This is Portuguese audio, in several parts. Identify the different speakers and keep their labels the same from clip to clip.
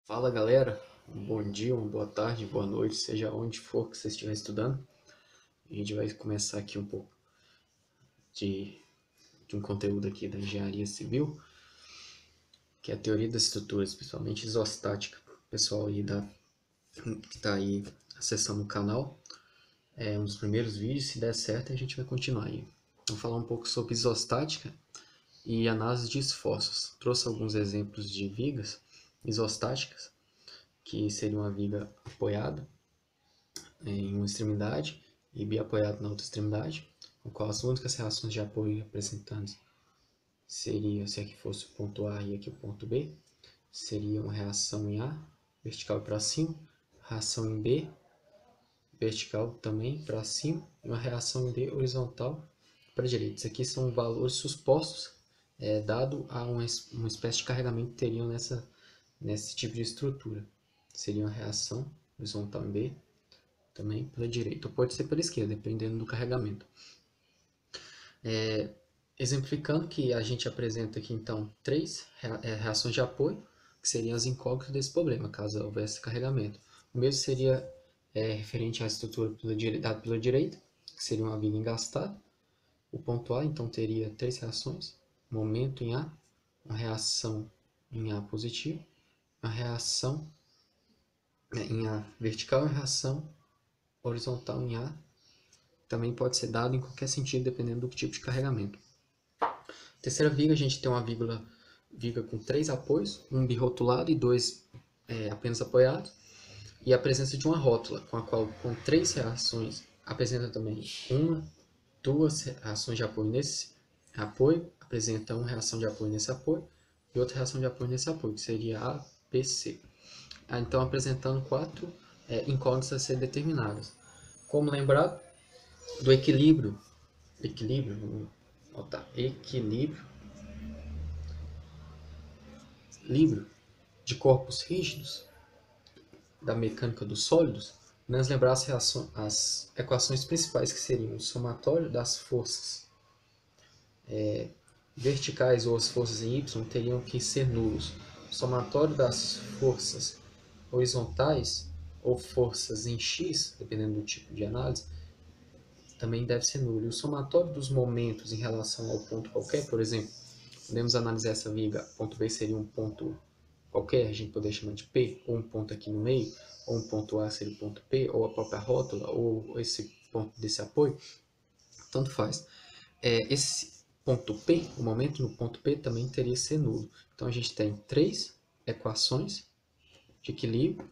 Speaker 1: Fala galera, um bom dia, uma boa tarde, boa noite, seja onde for que você estiver estudando. A gente vai começar aqui um pouco de, de um conteúdo aqui da engenharia civil, que é a teoria das estruturas, principalmente isostática. O pessoal aí que está aí acessando o canal, é um dos primeiros vídeos, se der certo a gente vai continuar aí. Vamos falar um pouco sobre isostática e análise de esforços. Trouxe alguns exemplos de vigas isostáticas, que seria uma viga apoiada em uma extremidade e biapoiado na outra extremidade, no qual as únicas reações de apoio representantes seria, se aqui fosse o ponto A e aqui o ponto B, seria uma reação em A, vertical para cima, reação em B, vertical também para cima, e uma reação em D, horizontal para a direita. Isso aqui são valores supostos, dado a uma espécie de carregamento que teriam nesse tipo de estrutura. Seria uma reação horizontal em B, também pela direita, ou pode ser pela esquerda, dependendo do carregamento. Exemplificando que a gente apresenta aqui então três reações de apoio, que seriam as incógnitas desse problema, caso houvesse carregamento. O mesmo seria referente à estrutura dada pela direita, que seria uma viga engastada. O ponto A então teria três reações: momento em A, uma reação em A positivo, uma reação em A vertical e uma reação horizontal em A. Também pode ser dado em qualquer sentido, dependendo do tipo de carregamento. Terceira viga, a gente tem uma viga com três apoios, um birrotulado e dois apenas apoiados, e a presença de uma rótula, com a qual, com três reações, apresenta também duas reações de apoio nesse apoio, apresenta uma reação de apoio nesse apoio, e outra reação de apoio nesse apoio, que seria A, B, C. Então, apresentando quatro incógnitas a ser determinadas. Como lembrar do equilíbrio, vamos botar equilíbrio de corpos rígidos da mecânica dos sólidos, vamos lembrar as equações principais, que seriam o somatório das forças verticais ou as forças em y teriam que ser nulos. O somatório das forças horizontais ou forças em x, dependendo do tipo de análise, também deve ser nulo. E o somatório dos momentos em relação ao ponto qualquer, por exemplo, podemos analisar essa viga, ponto B seria um ponto qualquer, a gente poderia chamar de P, ou um ponto aqui no meio, ou um ponto A seria o ponto P, ou a própria rótula, ou esse ponto desse apoio, tanto faz. Esse ponto P, o momento no ponto P também teria que ser nulo. Então a gente tem três equações de equilíbrio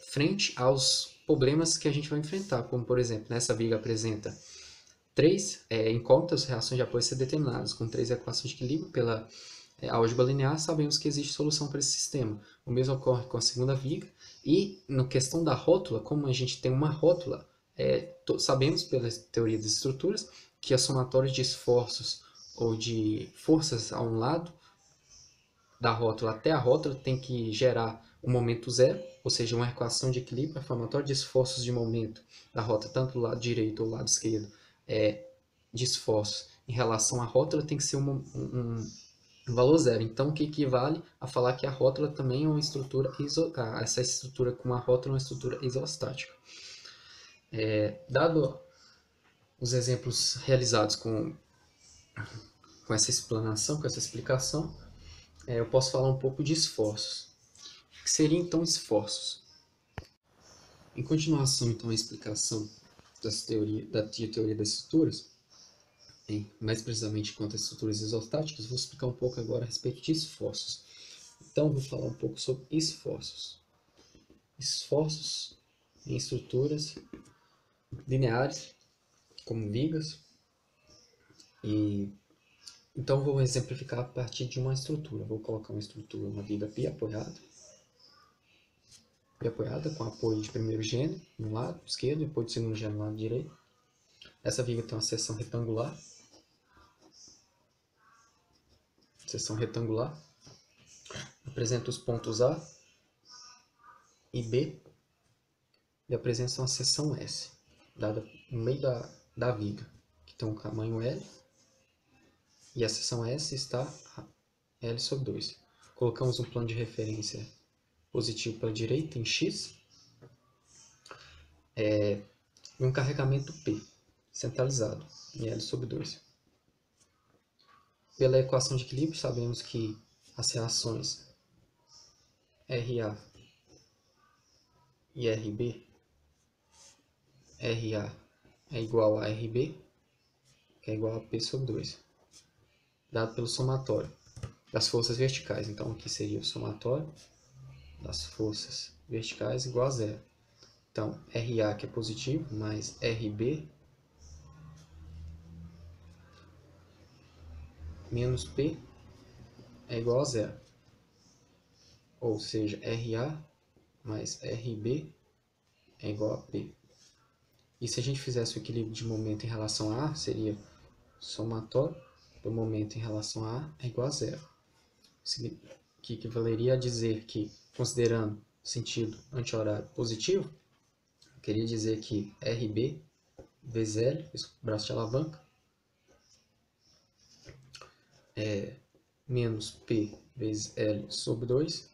Speaker 1: frente aos problemas que a gente vai enfrentar, como por exemplo, nessa viga apresenta três incógnitas, reações de apoio a ser determinadas, com três equações de equilíbrio pela álgebra linear, sabemos que existe solução para esse sistema. O mesmo ocorre com a segunda viga. E na questão da rótula, como a gente tem uma rótula, sabemos pela teoria das estruturas que a somatória de esforços ou de forças a um lado da rótula até a rótula tem que gerar um momento zero, ou seja, uma equação de equilíbrio, a somatória de esforços de momento da rótula, tanto do lado direito ou do lado esquerdo, de esforços em relação à rótula tem que ser um valor zero. Então, o que equivale a falar que a rótula também é uma estrutura essa estrutura com a rótula é uma estrutura isostática. Dado os exemplos realizados com essa explanação, com essa explicação, eu posso falar um pouco de esforços. O que seriam então esforços? Em continuação, então, a explicação da teoria das estruturas, mais precisamente quanto às estruturas isostáticas, vou explicar um pouco agora a respeito de esforços. Então, vou falar um pouco sobre esforços. Esforços em estruturas lineares, como vigas. E então, vou exemplificar a partir de uma estrutura. Vou colocar uma viga biapoiada com apoio de primeiro gênero no lado esquerdo e apoio de segundo gênero no lado direito. Essa viga tem uma seção retangular. Apresenta os pontos A e B e apresenta uma seção S, dada no meio da viga, que tem um tamanho L, e a seção S está L sobre 2. colocamos um plano de referência positivo para a direita em x, e um carregamento P centralizado em L sobre 2. Pela equação de equilíbrio, sabemos que as reações RA e RB, RA é igual a RB, que é igual a P sobre 2, dado pelo somatório das forças verticais. Então, aqui seria o somatório das forças verticais igual a zero. Então, RA, que é positivo, mais RB menos P é igual a zero. Ou seja, RA mais RB é igual a P. E se a gente fizesse o equilíbrio de momento em relação a A, seria somatório do momento em relação a A é igual a zero. Que equivaleria a dizer que, considerando o sentido anti-horário positivo, eu queria dizer que RB vezes L, esse braço de alavanca, é menos P vezes L sobre 2,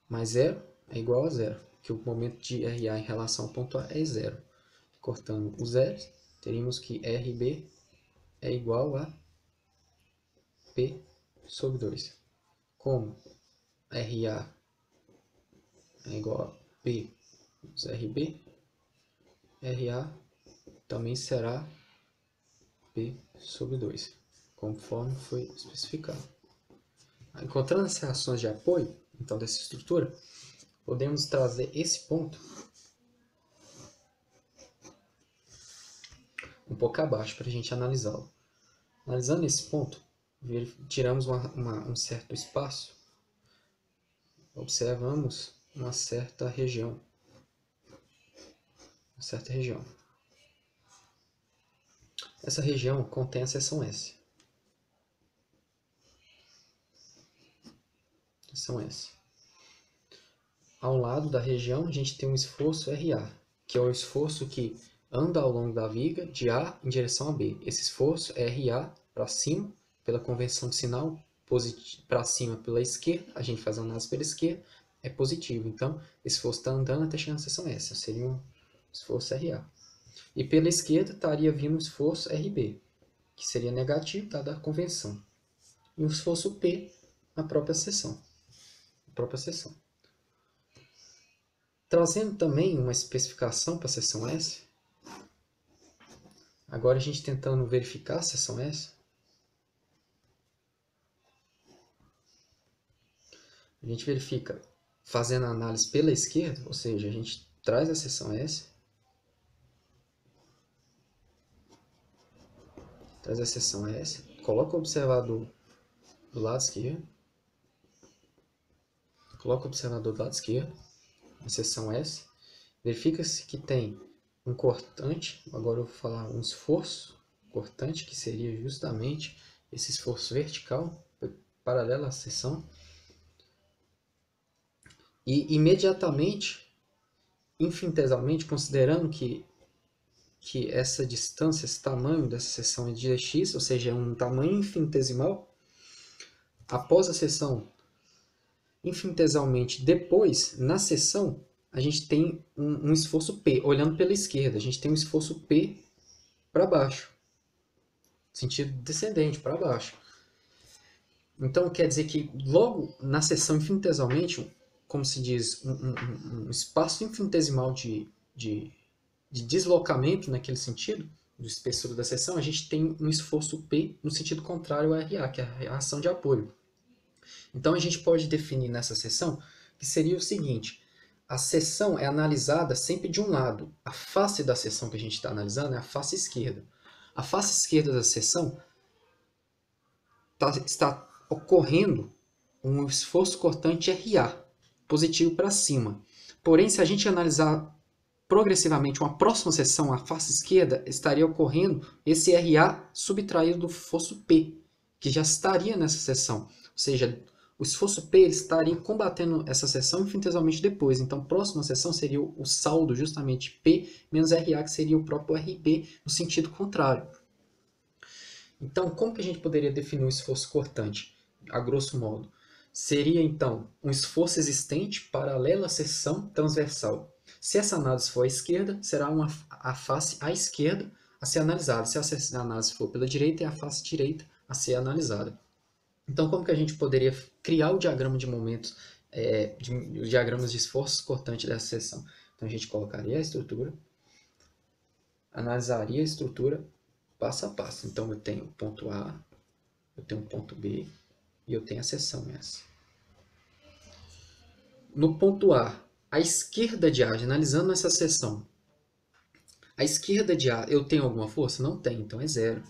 Speaker 1: mais zero é igual a zero, que o momento de RA em relação ao ponto A é zero. Cortando os zeros, teríamos que RB é igual a P sobre 2. Como RA é igual a P vezes RB, RA também será P sobre 2, conforme foi especificado. Encontrando as reações de apoio, então, dessa estrutura, podemos trazer esse ponto um pouco abaixo para a gente analisá-lo. Analisando esse ponto, tiramos um certo espaço, observamos uma certa região. Essa região contém a seção S. Ao lado da região, a gente tem um esforço RA, que é o esforço que anda ao longo da viga de A em direção a B. Esse esforço é RA para cima, pela convenção de sinal, para cima pela esquerda, a gente faz a análise pela esquerda, é positivo. Então, esse esforço está andando até chegar na seção S, seria um esforço RA. E pela esquerda estaria vindo um esforço RB, que seria negativo, dada a convenção. E o esforço P na própria seção. Trazendo também uma especificação para a seção S, agora a gente tentando verificar a seção S, a gente verifica fazendo a análise pela esquerda, ou seja, a gente traz a seção S, coloca o observador do lado esquerdo, a seção S, verifica-se que tem um cortante, agora eu vou falar um esforço cortante, que seria justamente esse esforço vertical, paralelo à seção, e imediatamente, infinitesimalmente, considerando que essa distância, esse tamanho dessa seção é de x, ou seja, é um tamanho infinitesimal, após a seção, infinitesimalmente depois, na seção, a gente tem um esforço P, olhando pela esquerda, a gente tem um esforço P para baixo, sentido descendente, para baixo. Então, quer dizer que logo na seção infinitesimalmente, como se diz, um espaço infinitesimal de deslocamento naquele sentido, do espessura da seção, a gente tem um esforço P no sentido contrário ao RA, que é a reação de apoio. Então, a gente pode definir nessa seção que seria o seguinte: a seção é analisada sempre de um lado. A face da seção que a gente está analisando é a face esquerda. A face esquerda da seção está ocorrendo um esforço cortante RA, positivo para cima. Porém, se a gente analisar progressivamente uma próxima seção, a face esquerda, estaria ocorrendo esse RA subtraído do esforço P, que já estaria nessa seção. Ou seja, o esforço P estaria combatendo essa seção infinitesimalmente depois. Então, a próxima seção seria o saldo justamente P menos RA, que seria o próprio RB no sentido contrário. Então, como que a gente poderia definir o esforço cortante? a grosso modo, seria então um esforço existente paralelo à seção transversal. Se essa análise for à esquerda, será a face à esquerda a ser analisada. Se essa análise for pela direita, é a face direita a ser analisada. Então, como que a gente poderia criar o diagrama de momentos, os diagramas de esforços cortantes dessa seção? Então, a gente colocaria a estrutura, analisaria a estrutura passo a passo. Então, eu tenho o ponto A, eu tenho o ponto B e eu tenho a seção S. No ponto A, à esquerda de A, analisando essa seção, à esquerda de A eu tenho alguma força? Não tem, então é zero.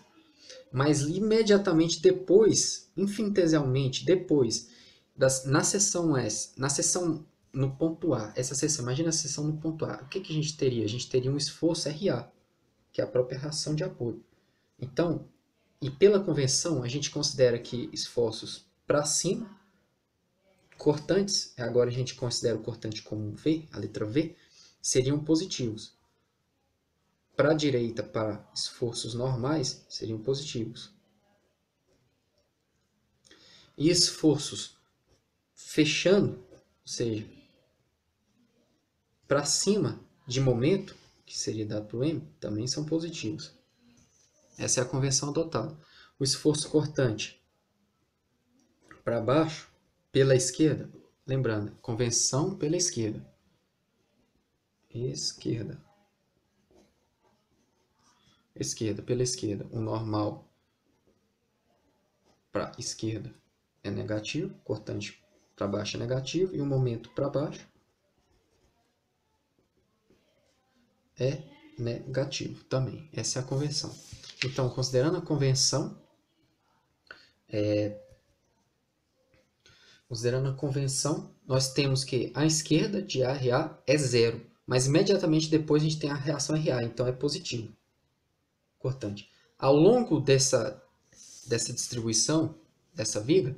Speaker 1: Mas imediatamente depois, infinitesimalmente depois, na seção S, na seção no ponto A, essa seção, imagina a seção no ponto A, o que a gente teria? A gente teria um esforço RA, que é a própria reação de apoio. Então, e pela convenção, a gente considera que esforços para cima, cortantes, agora a gente considera o cortante como V, a letra V, seriam positivos. Para a direita, para esforços normais, seriam positivos. E esforços fechando, ou seja, para cima de momento, que seria dado para o M, também são positivos. Essa é a convenção adotada. O esforço cortante para baixo, pela esquerda, lembrando, convenção pela esquerda. Esquerda, pela esquerda. O normal para esquerda é negativo, cortante para baixo é negativo, e o momento para baixo é negativo também. Essa é a convenção. Então, considerando a convenção, nós temos que a esquerda de RA é zero, mas imediatamente depois a gente tem a reação RA, então é positivo. Cortante. Ao longo dessa distribuição, dessa viga,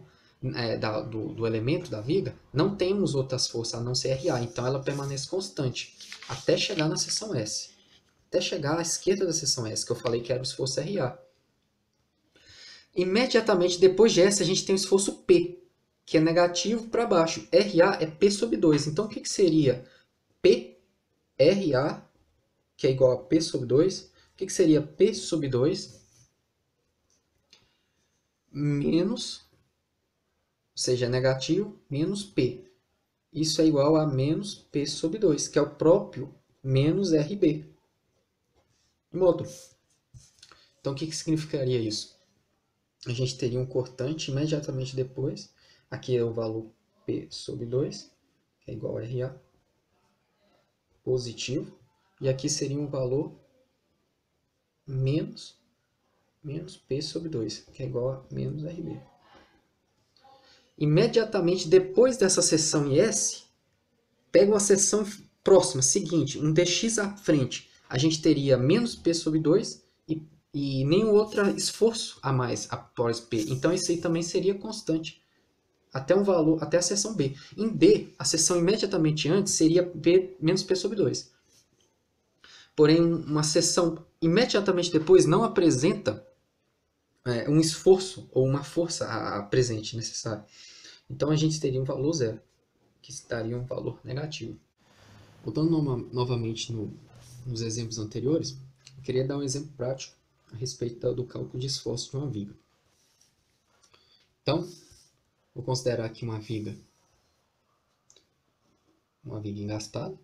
Speaker 1: do elemento da viga, não temos outras forças a não ser RA, então ela permanece constante até chegar na seção S. Até chegar à esquerda da seção S, que eu falei que era o esforço RA. Imediatamente depois de S, a gente tem o esforço P, que é negativo para baixo. RA é P sobre 2. Então, o que seria P, RA, que é igual a P sobre 2? O que seria P sobre 2 menos, ou seja, negativo, menos P. Isso é igual a menos P sobre 2, que é o próprio menos RB. Módulo. Então, o que significaria isso? A gente teria um cortante imediatamente depois. Aqui é o valor P sobre 2, que é igual a RA, positivo. E aqui seria um valor menos P sobre 2, que é igual a menos RB. Imediatamente depois dessa seção em S, pega uma seção próxima, seguinte, um dx à frente. A gente teria menos P sobre 2 e nenhum outro esforço a mais após P. Então, isso aí também seria constante. Até um valor, até a seção B. Em B, a seção imediatamente antes seria B menos P sobre 2. Porém, uma seção imediatamente depois não apresenta um esforço ou uma força presente necessária. Então, a gente teria um valor zero, que daria um valor negativo. Voltando novamente nos exemplos anteriores, eu queria dar um exemplo prático a respeito do cálculo de esforço de uma viga. Então, vou considerar aqui uma viga engastada,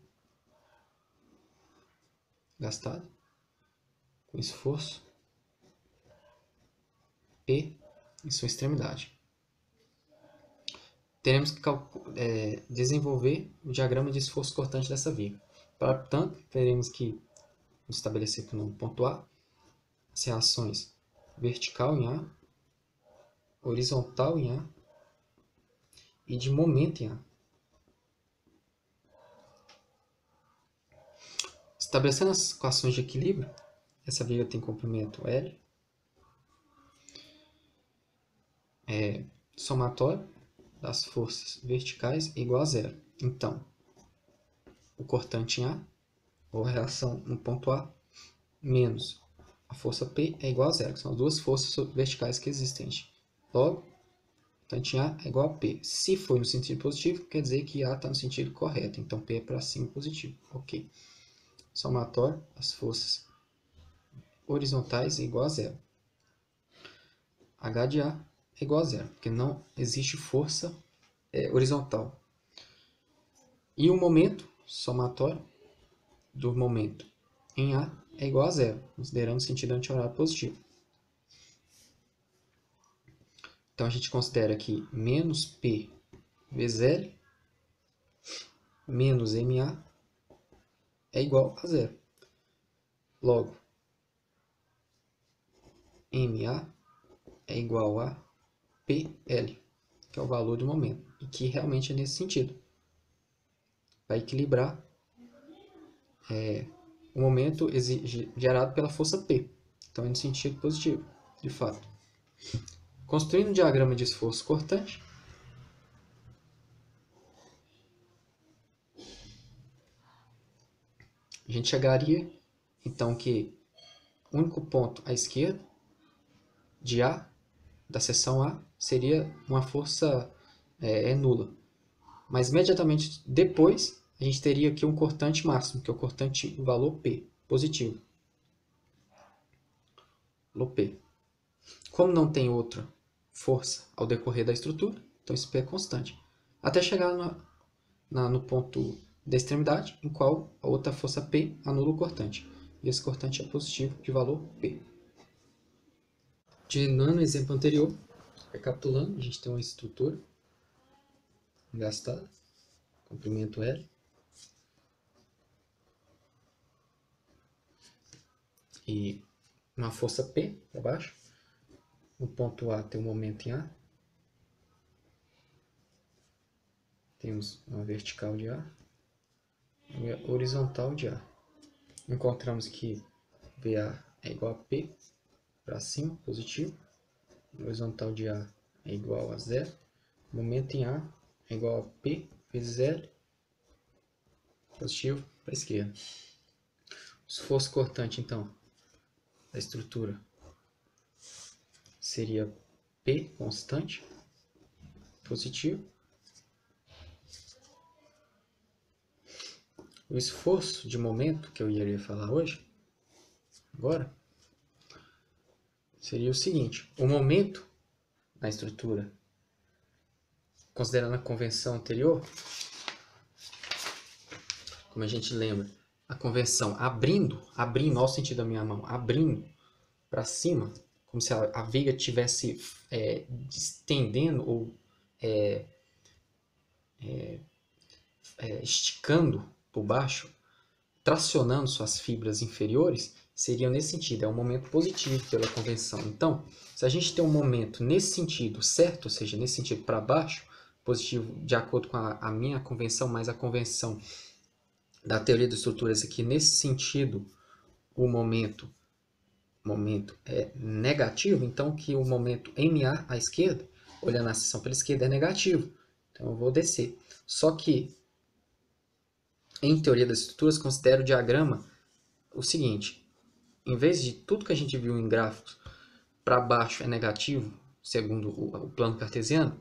Speaker 1: com esforço P em sua extremidade. Teremos que desenvolver o diagrama de esforço cortante dessa viga. Portanto, teremos que estabelecer aqui no ponto A as reações vertical em A, horizontal em A e de momento em A. Estabelecendo as equações de equilíbrio, essa viga tem comprimento L, somatório das forças verticais é igual a zero. Então, o cortante em A, ou a reação no ponto A, menos a força P é igual a zero, que são as duas forças verticais que existem. Logo, Constante em A é igual a P. Se foi no sentido positivo, quer dizer que A está no sentido correto. Então, P é para cima positivo. Ok. Somatório, as forças horizontais é igual a zero. H de A é igual a zero, porque não existe força horizontal. E o momento somatório do momento em A é igual a zero, considerando o sentido anti-horário positivo. Então, a gente considera aqui menos P vezes L menos MA é igual a zero. Logo, MA é igual a PL, que é o valor do momento, e que realmente é nesse sentido. Vai equilibrar o momento gerado pela força P. Então, é no sentido positivo, de fato. Construindo um diagrama de esforço cortante, a gente chegaria, então, que o único ponto à esquerda de A, da seção A, seria uma força nula. Mas imediatamente depois, a gente teria aqui um cortante máximo, que é o cortante valor P, positivo. Valor P. Como não tem outra força ao decorrer da estrutura, então esse P é constante. Até chegar no ponto da extremidade, em qual a outra força P anula o cortante. E esse cortante é positivo de valor P. Continuando no exemplo anterior, recapitulando, a gente tem uma estrutura engastada, comprimento L, e uma força P para baixo. No ponto A tem um momento em A, temos uma vertical de A e uma horizontal de A. Encontramos que VA é igual a P para cima, positivo, a horizontal de A é igual a zero, o momento em A é igual a P vezes L, positivo para a esquerda. O esforço cortante, então, da estrutura seria P constante, positivo. O esforço de momento, que eu iria falar hoje, agora, seria o seguinte: o momento na estrutura, considerando a convenção anterior, como a gente lembra, a convenção abrindo ao sentido da minha mão, abrindo para cima, como se a viga estivesse estendendo ou esticando por baixo, tracionando suas fibras inferiores, seriam nesse sentido, é um momento positivo pela convenção. Então, se a gente tem um momento nesse sentido certo, ou seja, nesse sentido para baixo, positivo de acordo com a minha convenção, mas a convenção da teoria das estruturas aqui, nesse sentido, o momento é negativo, então que o momento MA à esquerda, olhando a seção pela esquerda, é negativo. Então eu vou descer. Só que, em teoria das estruturas, considero o diagrama o seguinte: em vez de tudo que a gente viu em gráficos, para baixo é negativo, segundo o plano cartesiano,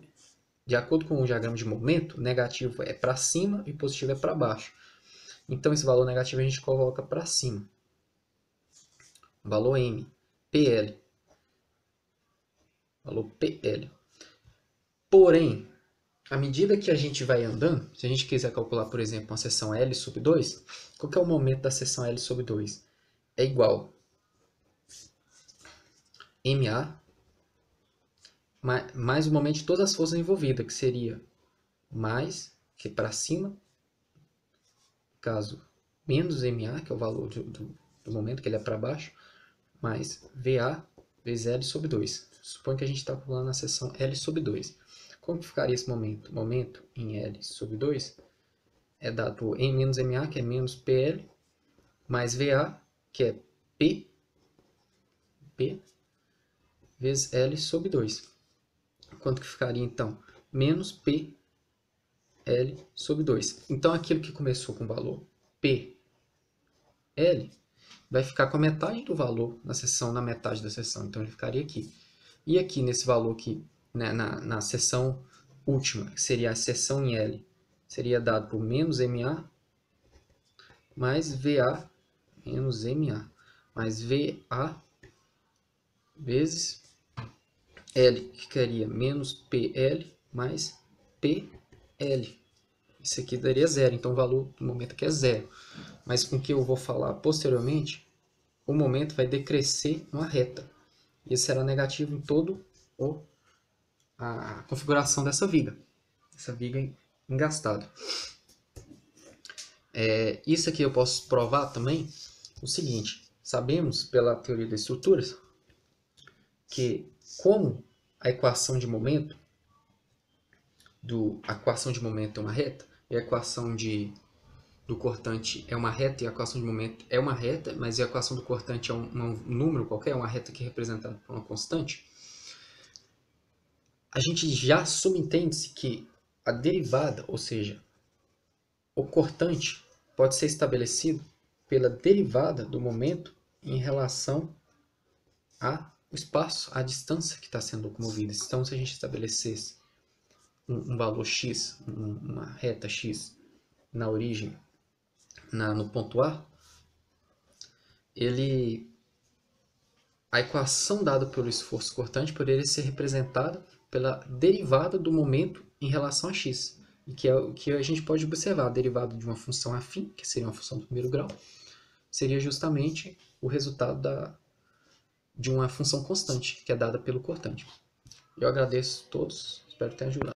Speaker 1: de acordo com o diagrama de momento, negativo é para cima e positivo é para baixo. Então esse valor negativo a gente coloca para cima. Valor M, PL. Valor PL. Porém, à medida que a gente vai andando, se a gente quiser calcular, por exemplo, uma seção L sobre 2, qual que é o momento da seção L sobre 2? É igual MA mais o momento de todas as forças envolvidas, que seria mais, que é para cima, no caso, menos MA, que é o valor do momento, que ele é para baixo, mais VA vezes L sobre 2. Suponho que a gente está calculando a seção L sobre 2. Como que ficaria esse momento? O momento em L sobre 2 é dado por M menos MA, que é menos PL, mais VA, que é P vezes L sobre 2. Quanto que ficaria, então? Menos PL sobre 2. Então, aquilo que começou com o valor PL vai ficar com a metade do valor na metade da seção. Então, ele ficaria aqui. E aqui, nesse valor que né, na seção última, que seria a seção em L, seria dado por menos MA mais VA menos MA, mais VA vezes L, que ficaria menos PL mais PL. Isso aqui daria zero, então o valor do momento aqui é zero. Mas com o que eu vou falar posteriormente, o momento vai decrescer numa reta. Isso será negativo em todo a configuração dessa viga. Essa viga engastada. Isso aqui eu posso provar também o seguinte. Sabemos pela teoria das estruturas que como a equação de momento é uma reta e a equação do cortante é uma reta e a equação de momento é uma reta, mas a equação do cortante é um número qualquer, é uma reta que é representada por uma constante, a gente já subentende-se que a derivada, ou seja, o cortante pode ser estabelecido pela derivada do momento em relação ao espaço, à distância que está sendo locomovida. Então, se a gente estabelecesse um valor x, uma reta x na origem, no ponto A, a equação dada pelo esforço cortante poderia ser representada pela derivada do momento em relação a x, e que é o que a gente pode observar. A derivada de uma função afim, que seria uma função do primeiro grau, seria justamente o resultado de uma função constante, que é dada pelo cortante. Eu agradeço a todos, espero ter ajudado.